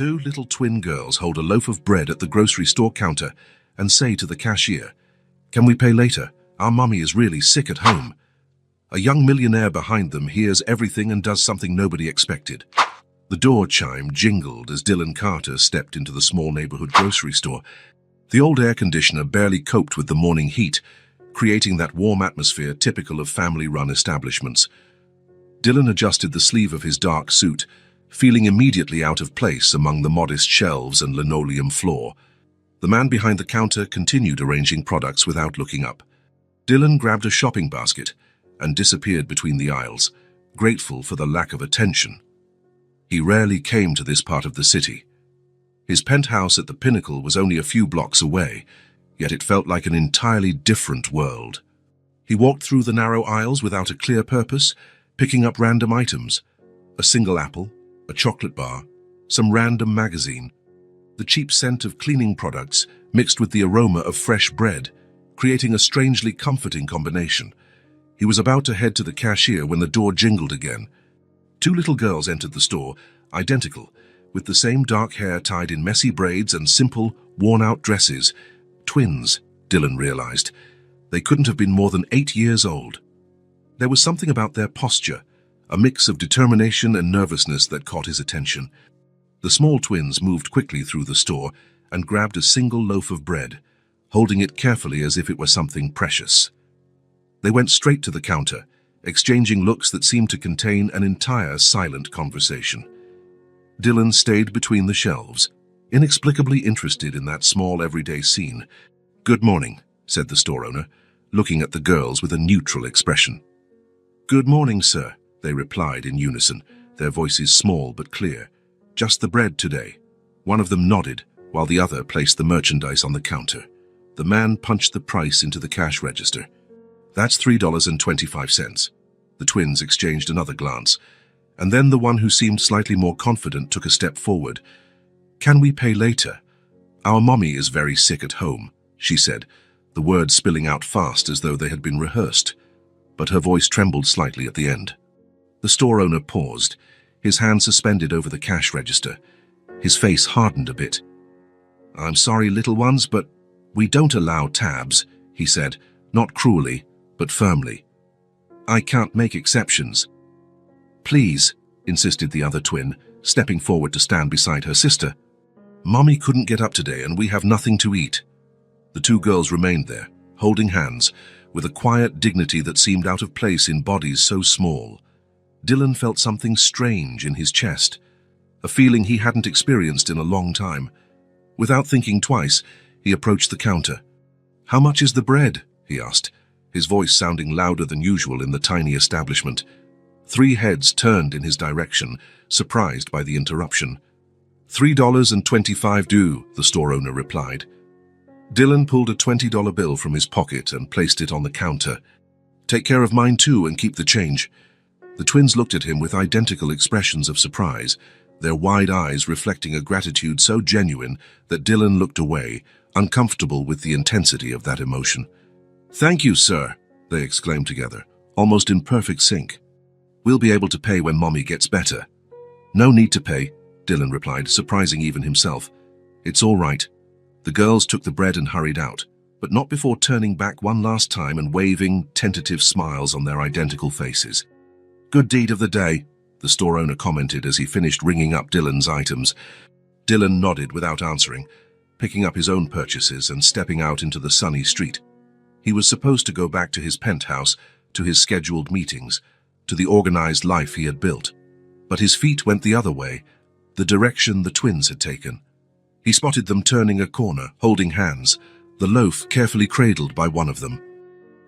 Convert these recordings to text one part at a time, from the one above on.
Two little twin girls hold a loaf of bread at the grocery store counter and say to the cashier, "Can we pay later? Our mummy is really sick at home." A young millionaire behind them hears everything and does something nobody expected. The door chime jingled as Dylan Carter stepped into the small neighborhood grocery store. The old air conditioner barely coped with the morning heat, creating that warm atmosphere typical of family-run establishments. Dylan adjusted the sleeve of his dark suit, feeling immediately out of place among the modest shelves and linoleum floor. The man behind the counter continued arranging products without looking up. Dylan grabbed a shopping basket and disappeared between the aisles, grateful for the lack of attention. He rarely came to this part of the city. His penthouse at the Pinnacle was only a few blocks away, yet it felt like an entirely different world. He walked through the narrow aisles without a clear purpose, picking up random items: a single apple, a chocolate bar, some random magazine. The cheap scent of cleaning products mixed with the aroma of fresh bread, creating a strangely comforting combination. He was about to head to the cashier when the door jingled again. Two little girls entered the store, identical, with the same dark hair tied in messy braids and simple, worn-out dresses. Twins, Dylan realized. They couldn't have been more than 8 years old. There was something about their posture, a mix of determination and nervousness that caught his attention. The small twins moved quickly through the store and grabbed a single loaf of bread, holding it carefully as if it were something precious. They went straight to the counter, exchanging looks that seemed to contain an entire silent conversation. Dylan stayed between the shelves, inexplicably interested in that small everyday scene. "Good morning," said the store owner, looking at the girls with a neutral expression. "Good morning, sir," they replied in unison, their voices small but clear. "Just the bread today." One of them nodded, while the other placed the merchandise on the counter. The man punched the price into the cash register. "That's $3.25. The twins exchanged another glance, and then the one who seemed slightly more confident took a step forward. "Can we pay later? Our mommy is very sick at home," she said, the words spilling out fast as though they had been rehearsed, but her voice trembled slightly at the end. The store owner paused, his hand suspended over the cash register. His face hardened a bit. "I'm sorry, little ones, but we don't allow tabs," he said, not cruelly, but firmly. "I can't make exceptions." "Please," insisted the other twin, stepping forward to stand beside her sister. "Mommy couldn't get up today and we have nothing to eat." The two girls remained there, holding hands, with a quiet dignity that seemed out of place in bodies so small. Dylan felt something strange in his chest, a feeling he hadn't experienced in a long time. Without thinking twice, he approached the counter. "How much is the bread?" he asked, his voice sounding louder than usual in the tiny establishment. 3 heads turned in his direction, surprised by the interruption. $3.25 due, the store owner replied. Dylan pulled a $20 bill from his pocket and placed it on the counter. "Take care of mine too and keep the change." The twins looked at him with identical expressions of surprise, their wide eyes reflecting a gratitude so genuine that Dylan looked away, uncomfortable with the intensity of that emotion. "Thank you, sir," they exclaimed together, almost in perfect sync. "We'll be able to pay when Mommy gets better." "No need to pay," Dylan replied, surprising even himself. "It's all right." The girls took the bread and hurried out, but not before turning back one last time and waving tentative smiles on their identical faces. "Good deed of the day," the store owner commented as he finished ringing up Dylan's items. Dylan nodded without answering, picking up his own purchases and stepping out into the sunny street. He was supposed to go back to his penthouse, to his scheduled meetings, to the organized life he had built. But his feet went the other way, the direction the twins had taken. He spotted them turning a corner, holding hands, the loaf carefully cradled by one of them.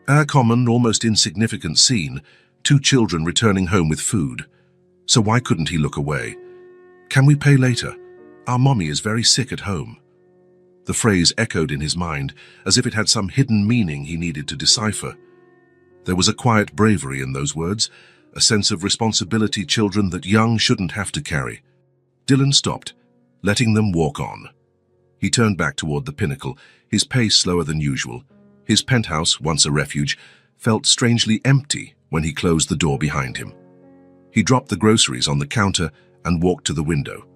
A common, almost insignificant scene, 2 children returning home with food. So why couldn't he look away? "Can we pay later? Our mommy is very sick at home." The phrase echoed in his mind, as if it had some hidden meaning he needed to decipher. There was a quiet bravery in those words, a sense of responsibility children that young shouldn't have to carry. Dylan stopped, letting them walk on. He turned back toward the Pinnacle, his pace slower than usual. His penthouse, once a refuge, felt strangely empty when he closed the door behind him. He dropped the groceries on the counter and walked to the window.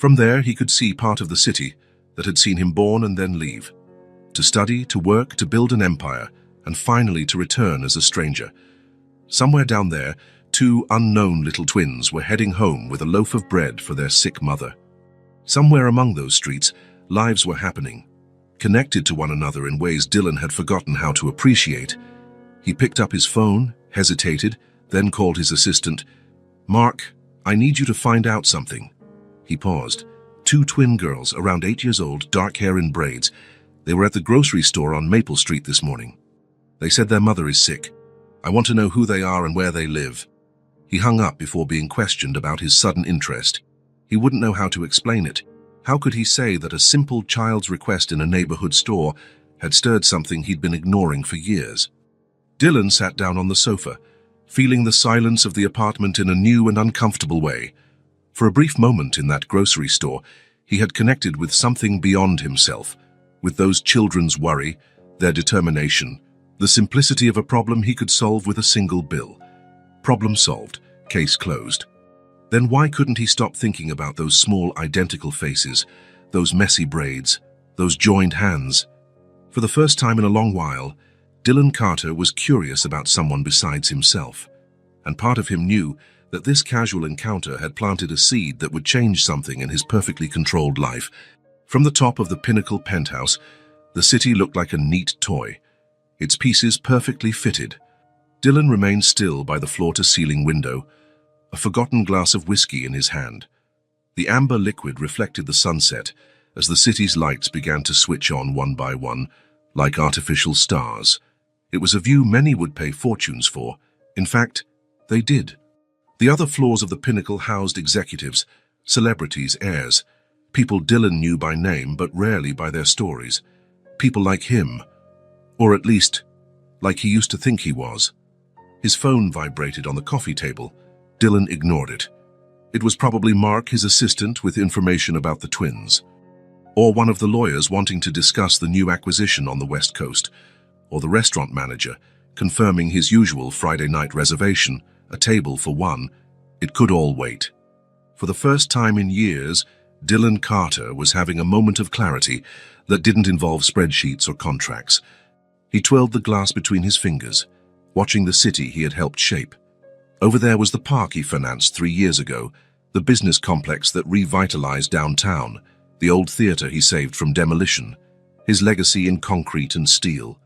From there, he could see part of the city that had seen him born and then leave, to study, to work, to build an empire, and finally to return as a stranger. Somewhere down there, two unknown little twins were heading home with a loaf of bread for their sick mother. Somewhere among those streets, lives were happening, connected to one another in ways Dylan had forgotten how to appreciate. He picked up his phone, hesitated, then called his assistant. "Mark, I need you to find out something." He paused. Two twin girls, around 8 years old, dark hair in braids. They were at the grocery store on Maple Street this morning. They said their mother is sick. I want to know who they are and where they live. He hung up before being questioned about his sudden interest. He wouldn't know how to explain it. How could he say that a simple child's request in a neighborhood store had stirred something he'd been ignoring for years? Dylan sat down on the sofa, feeling the silence of the apartment in a new and uncomfortable way. For a brief moment in that grocery store, he had connected with something beyond himself, with those children's worry, their determination, the simplicity of a problem he could solve with a single bill. Problem solved, case closed. Then why couldn't he stop thinking about those small identical faces, those messy braids, those joined hands? For the first time in a long while, Dylan Carter was curious about someone besides himself, and part of him knew that this casual encounter had planted a seed that would change something in his perfectly controlled life. From the top of the pinnacle penthouse, the city looked like a neat toy, its pieces perfectly fitted. Dylan remained still by the floor-to-ceiling window, a forgotten glass of whiskey in his hand. The amber liquid reflected the sunset as the city's lights began to switch on one by one, like artificial stars. It was a view many would pay fortunes for. In fact, they did. The other floors of the pinnacle housed executives, celebrities, heirs, people Dylan knew by name but rarely by their stories. People like him, or at least, like he used to think he was. His phone vibrated on the coffee table. Dylan ignored it. It was probably Mark, his assistant, with information about the twins. Or one of the lawyers wanting to discuss the new acquisition on the West Coast. Or the restaurant manager, confirming his usual Friday night reservation, a table for one. It could all wait. For the first time in years, Dylan Carter was having a moment of clarity that didn't involve spreadsheets or contracts. He twirled the glass between his fingers, watching the city he had helped shape. Over there was the park he financed 3 years ago, the business complex that revitalized downtown, the old theater he saved from demolition, his legacy in concrete and steel.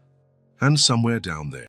And somewhere down there,